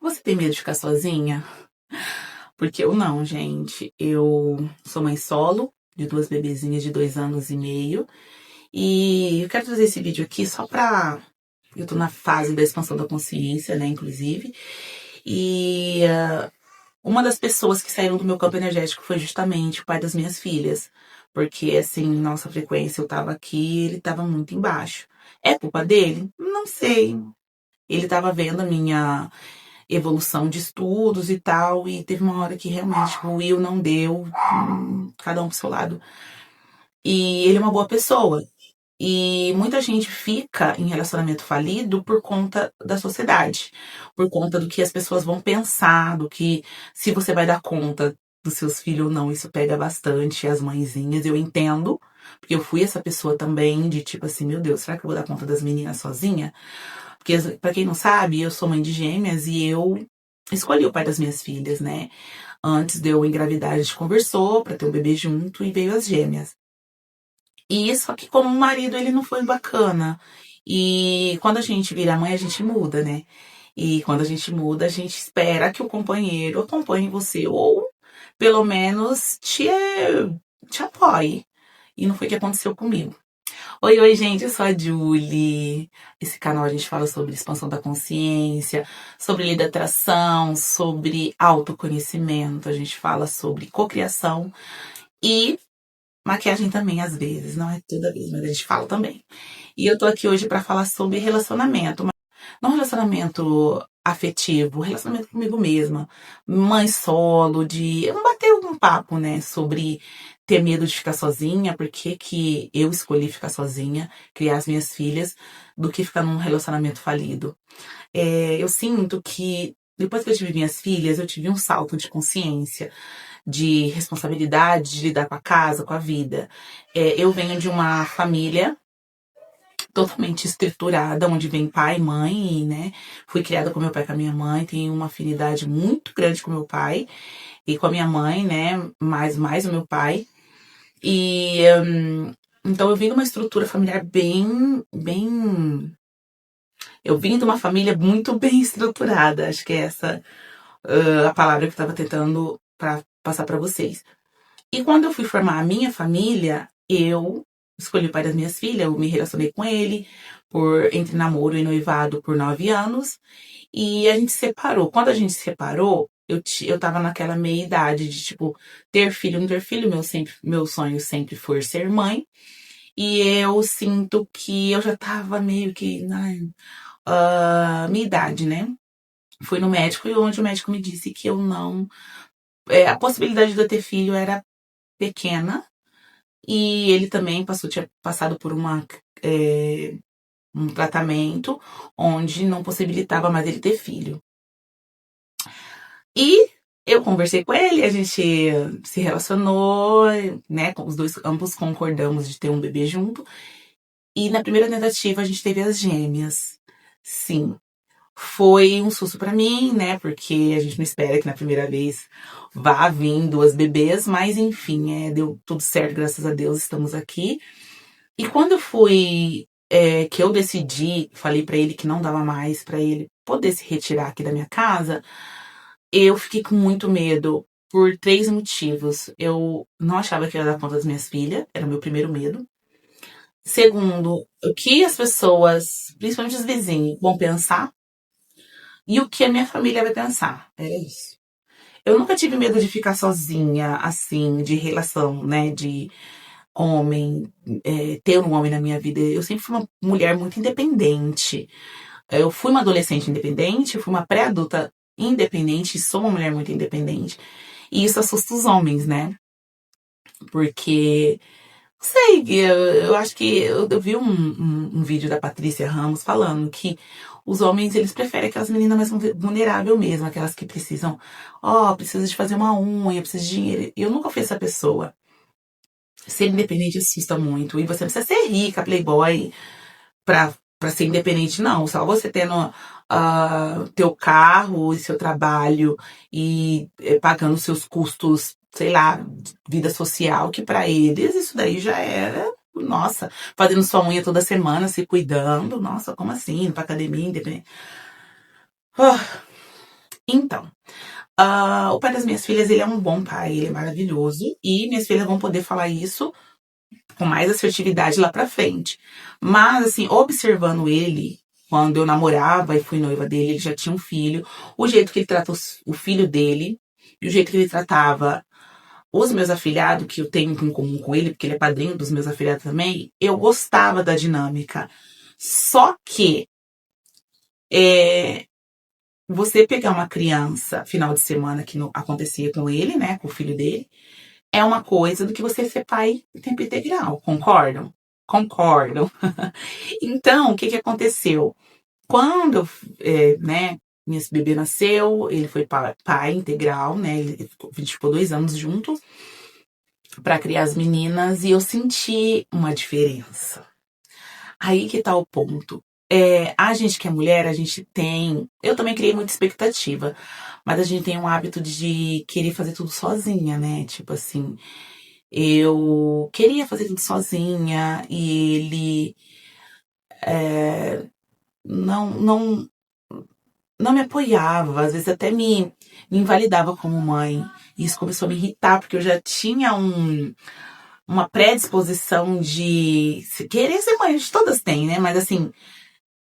Você tem medo de ficar sozinha? Porque eu não, gente. Eu sou mãe solo de duas bebezinhas de 2 anos e meio. E eu quero trazer esse vídeo aqui só pra. Eu tô na fase da expansão da consciência, né, inclusive. E uma das pessoas que saíram do meu campo energético foi justamente o pai das minhas filhas. Porque, assim, nossa frequência, eu tava aqui, ele tava muito embaixo. É culpa dele? Não sei. Ele tava vendo a minha evolução de estudos e tal, e teve uma hora que realmente o Will não deu, cada um pro seu lado. E ele é uma boa pessoa. E muita gente fica em relacionamento falido por conta da sociedade, por conta do que as pessoas vão pensar, do que se você vai dar conta dos seus filhos ou não, isso pega bastante as mãezinhas, eu entendo, porque eu fui essa pessoa também de tipo assim, meu Deus, será que eu vou dar conta das meninas sozinha? Porque, pra quem não sabe, eu sou mãe de gêmeas e eu escolhi o pai das minhas filhas, né? Antes de eu engravidar, a gente conversou pra ter um bebê junto e veio as gêmeas. E só que como o marido, ele não foi bacana. E quando a gente vira mãe, a gente muda, né? E quando a gente muda, a gente espera que o companheiro acompanhe você ou pelo menos te apoie. E não foi o que aconteceu comigo. Oi, oi, gente, eu sou a Julie. Esse canal a gente fala sobre expansão da consciência, sobre lei da atração, sobre autoconhecimento, a gente fala sobre cocriação e maquiagem também, às vezes, não é toda vez, mas a gente fala também. E eu tô aqui hoje pra falar sobre relacionamento, mas não relacionamento afetivo, relacionamento comigo mesma, mãe solo, de eu bater um papo, né, sobre ter medo de ficar sozinha, porque que eu escolhi ficar sozinha, criar as minhas filhas, do que ficar num relacionamento falido. Eu sinto que depois que eu tive minhas filhas, eu tive um salto de consciência, de responsabilidade, de lidar com a casa, com a vida. Eu venho de uma família totalmente estruturada, onde vem pai, mãe, né? Fui criada com meu pai e com a minha mãe, tenho uma afinidade muito grande com meu pai e com a minha mãe, né? Mais o meu pai. E então eu vim de uma estrutura familiar bem. Eu vim de uma família muito bem estruturada, acho que é essa a palavra que eu estava tentando passar para vocês. E quando eu fui formar a minha família, eu escolhi o pai das minhas filhas, eu me relacionei com ele entre namoro e noivado por 9 anos. E a gente se separou. Quando a gente se separou, eu tava naquela meia idade de, tipo, ter filho, não ter filho. Meu sonho sempre foi ser mãe. E eu sinto que eu já tava meio que na minha idade, né? Fui no médico e onde o médico me disse que eu não. A possibilidade de eu ter filho era pequena. E ele também tinha passado por um tratamento onde não possibilitava mais ele ter filho. E eu conversei com ele, a gente se relacionou, né? Ambos concordamos de ter um bebê junto. E na primeira tentativa a gente teve as gêmeas. Sim. Foi um susto pra mim, né? Porque a gente não espera que na primeira vez vá vir duas bebês, mas enfim, deu tudo certo, graças a Deus, estamos aqui. E quando que eu decidi, falei pra ele que não dava mais pra ele poder se retirar aqui da minha casa, eu fiquei com muito medo por 3 motivos. Eu não achava que eu ia dar conta das minhas filhas, era o meu primeiro medo. Segundo, o que as pessoas, principalmente os vizinhos, vão pensar e o que a minha família vai pensar. Era isso. Eu nunca tive medo de ficar sozinha, assim, de relação, né, de homem, ter um homem na minha vida. Eu sempre fui uma mulher muito independente. Eu fui uma adolescente independente, fui uma pré-adulta independente, sou uma mulher muito independente. E isso assusta os homens, né? Porque, não sei, eu acho que eu vi um vídeo da Patrícia Ramos falando que os homens, eles preferem aquelas meninas mais vulneráveis mesmo, aquelas que precisam, precisa de fazer uma unha, precisa de dinheiro. Eu nunca fui essa pessoa. Ser independente assusta muito. E você não precisa ser rica, playboy, pra ser independente, não. Só você tendo teu carro e seu trabalho e pagando seus custos, sei lá, vida social, que pra eles isso daí já era, nossa, fazendo sua unha toda semana, se cuidando, nossa, como assim? Indo pra academia, independente. Ah, Então, o pai das minhas filhas, ele é um bom pai, ele é maravilhoso, e minhas filhas vão poder falar isso com mais assertividade lá pra frente. Mas, assim, observando ele, quando eu namorava e fui noiva dele, ele já tinha um filho, o jeito que ele trata o filho dele, e o jeito que ele tratava os meus afilhados, que eu tenho em comum com ele, porque ele é padrinho dos meus afilhados também, eu gostava da dinâmica. Só que você pegar uma criança final de semana, que acontecia com ele, né, com o filho dele, é uma coisa do que você ser pai em tempo integral, concordam? Concordam. Então, o que que aconteceu? Quando, né, esse bebê nasceu, ele foi pai integral, né, a gente ficou 2 anos junto para criar as meninas e eu senti uma diferença. Aí que tá o ponto. A gente que é mulher, a gente tem. Eu também criei muita expectativa, mas a gente tem um hábito de querer fazer tudo sozinha, né? Tipo assim, eu queria fazer tudo sozinha e ele não, não me apoiava, às vezes até me invalidava como mãe. Isso começou a me irritar, porque eu já tinha uma predisposição de querer ser mãe, todas têm, né? Mas assim,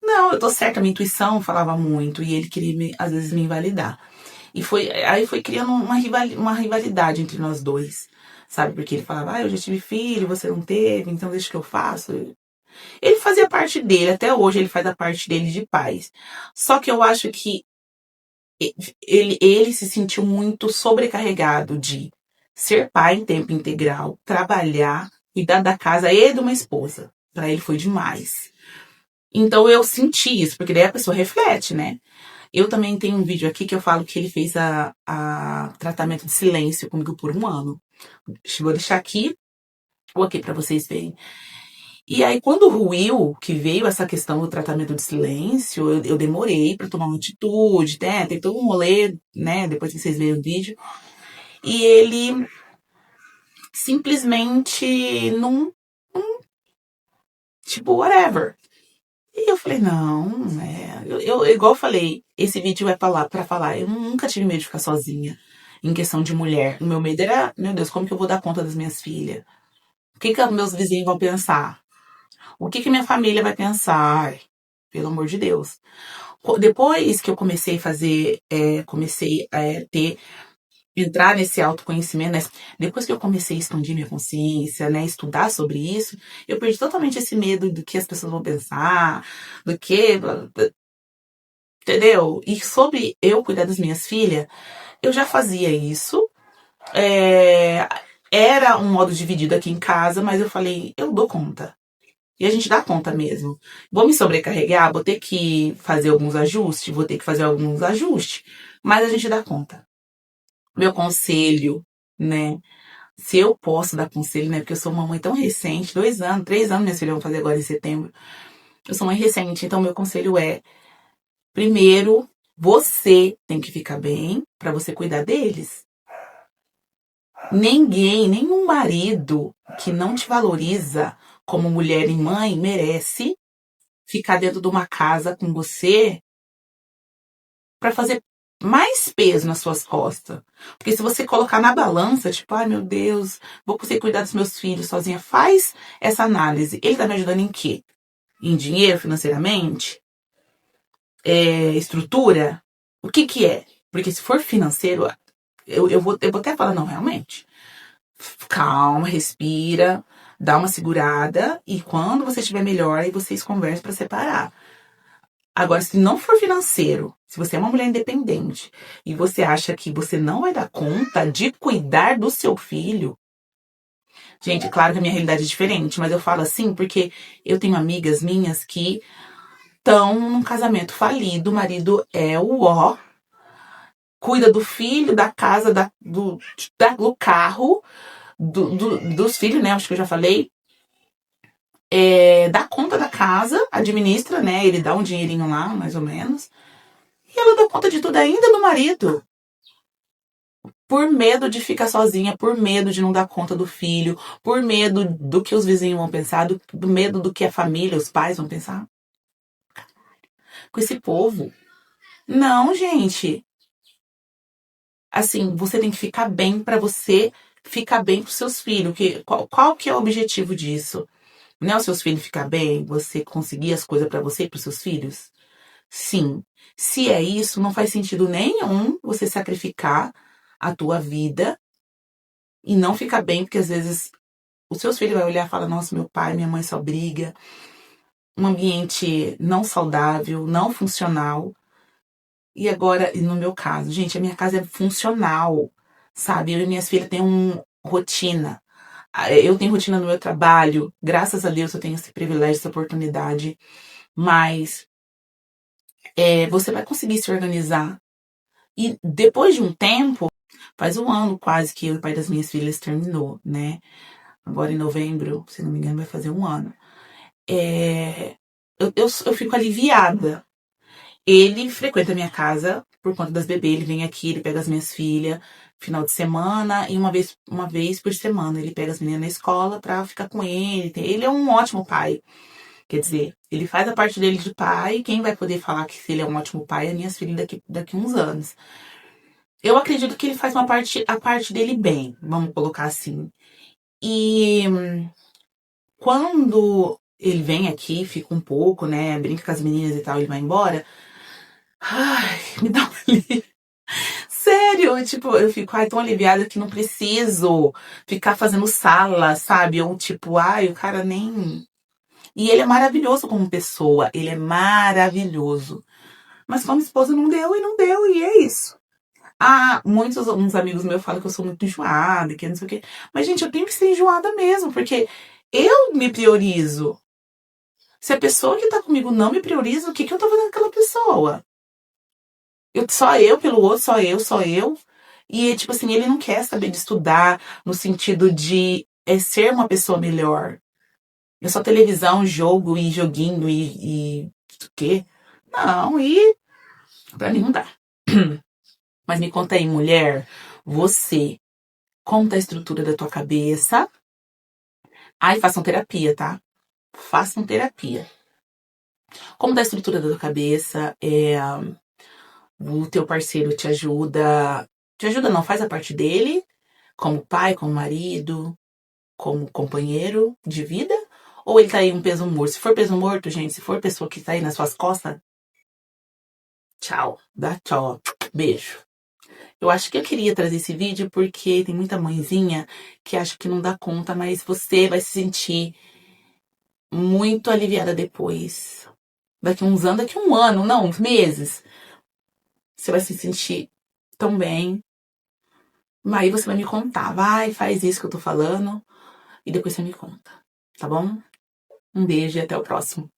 não, eu tô certa, minha intuição falava muito e ele queria, às vezes, me invalidar. Aí foi criando uma rivalidade entre nós dois, sabe? Porque ele falava, eu já tive filho, você não teve, então deixa que eu faço. Ele fazia parte dele, até hoje ele faz a parte dele de paz. Só que eu acho que ele se sentiu muito sobrecarregado de ser pai em tempo integral, trabalhar, cuidar da casa e de uma esposa. Pra ele foi demais. Então eu senti isso, porque daí a pessoa reflete, né? Eu também tenho um vídeo aqui que eu falo que ele fez a tratamento de silêncio comigo por 1 ano. Vou deixar aqui ou aqui pra vocês verem. E aí, quando ruiu, que veio essa questão do tratamento de silêncio, eu demorei pra tomar uma atitude, né? Tem todo um rolê, né? Depois que vocês verem o vídeo. E ele simplesmente não, tipo, whatever. E eu falei, não, igual eu falei, esse vídeo é pra falar, eu nunca tive medo de ficar sozinha em questão de mulher. O meu medo era, meu Deus, como que eu vou dar conta das minhas filhas? O que que os meus vizinhos vão pensar? O que que minha família vai pensar? Ai, pelo amor de Deus. Depois que eu comecei a fazer, comecei a ter entrar nesse autoconhecimento, né? Depois que eu comecei a expandir minha consciência, né, estudar sobre isso, eu perdi totalmente esse medo do que as pessoas vão pensar, do que, entendeu? E sobre eu cuidar das minhas filhas, eu já fazia isso. é, Era um modo dividido aqui em casa, mas eu falei, eu dou conta. E a gente dá conta mesmo. Vou me sobrecarregar, vou ter que fazer alguns ajustes, mas a gente dá conta. Meu conselho, né? Se eu posso dar conselho, né? Porque eu sou uma mãe tão recente, 2 anos, 3 anos, minhas filhas vão fazer agora em setembro. Eu sou mãe recente, então meu conselho é: primeiro, você tem que ficar bem pra você cuidar deles. Ninguém, nenhum marido que não te valoriza como mulher e mãe merece ficar dentro de uma casa com você pra fazer mais peso nas suas costas. Porque se você colocar na balança, tipo, ai meu Deus, vou conseguir cuidar dos meus filhos sozinha, faz essa análise. Ele tá me ajudando em quê? Em dinheiro, financeiramente? Estrutura? O que que é? Porque se for financeiro, eu vou até falar, não, realmente. Calma, respira, dá uma segurada e quando você estiver melhor, aí vocês conversam pra separar. Agora, se não for financeiro, se você é uma mulher independente e você acha que você não vai dar conta de cuidar do seu filho, gente, é claro que a minha realidade é diferente, mas eu falo assim porque eu tenho amigas minhas que estão num casamento falido, o marido é o ó, cuida do filho, da casa, do carro, dos filhos, né? Acho que eu já falei. Dá conta da casa, administra, né? Ele dá um dinheirinho lá, mais ou menos. E ela dá conta de tudo ainda do marido. Por medo de ficar sozinha, por medo de não dar conta do filho, por medo do que os vizinhos vão pensar, do medo do que a família, os pais vão pensar. Com esse povo. Não, gente. Assim, você tem que ficar bem pra você ficar bem pros seus filhos. Qual que é o objetivo disso? Não é os seus filhos ficar bem, você conseguir as coisas pra você e pros seus filhos? Sim. Se é isso, não faz sentido nenhum você sacrificar a tua vida e não ficar bem, porque às vezes os seus filhos vão olhar e falar, nossa, meu pai, minha mãe só briga, um ambiente não saudável, não funcional. E agora, no meu caso, gente, a minha casa é funcional, sabe? Eu e minhas filhas têm uma rotina. Eu tenho rotina no meu trabalho, graças a Deus eu tenho esse privilégio, essa oportunidade, mas você vai conseguir se organizar. E depois de um tempo, faz um ano quase que o pai das minhas filhas terminou, né? Agora em novembro, se não me engano, vai fazer um ano. É, eu fico aliviada. Ele frequenta a minha casa por conta das bebês. Ele vem aqui, ele pega as minhas filhas final de semana e uma vez por semana ele pega as meninas na escola pra ficar com ele. Ele é um ótimo pai. Quer dizer, ele faz a parte dele de pai. Quem vai poder falar que ele é um ótimo pai é minhas filhas daqui uns anos. Eu acredito que ele faz a parte dele bem, vamos colocar assim. E quando ele vem aqui, fica um pouco, né? Brinca com as meninas e tal, ele vai embora. Ai, me dá um alívio. Sério, tipo, eu fico, ai, tão aliviada que não preciso ficar fazendo sala, sabe? Ou tipo, ai, o cara nem. E ele é maravilhoso como pessoa, ele é maravilhoso. Mas como esposa não deu e não deu, e é isso. Ah, uns amigos meus falam que eu sou muito enjoada, que não sei o quê. Mas, gente, eu tenho que ser enjoada mesmo, porque eu me priorizo. Se a pessoa que tá comigo não me prioriza, o que que eu tô fazendo com aquela pessoa? Só eu pelo outro, só eu. E, tipo assim, ele não quer saber de estudar no sentido de ser uma pessoa melhor. É só televisão, jogo e joguinho e o quê? Não, e pra mim não dá. Mas me conta aí, mulher, você, como tá a estrutura da tua cabeça? Ai, façam terapia, tá? Façam terapia. Como tá a estrutura da tua cabeça? O teu parceiro te ajuda. Te ajuda não, faz a parte dele, como pai, como marido, como companheiro de vida? Ou ele tá aí um peso morto? Se for peso morto, gente, se for pessoa que tá aí nas suas costas, tchau. Dá tchau. Beijo. Eu acho que eu queria trazer esse vídeo porque tem muita mãezinha que acha que não dá conta, mas você vai se sentir muito aliviada depois. Daqui uns anos, daqui um ano, não, uns meses, você vai se sentir tão bem. Aí você vai me contar, vai, faz isso que eu tô falando, e depois você me conta, tá bom? Um beijo e até o próximo.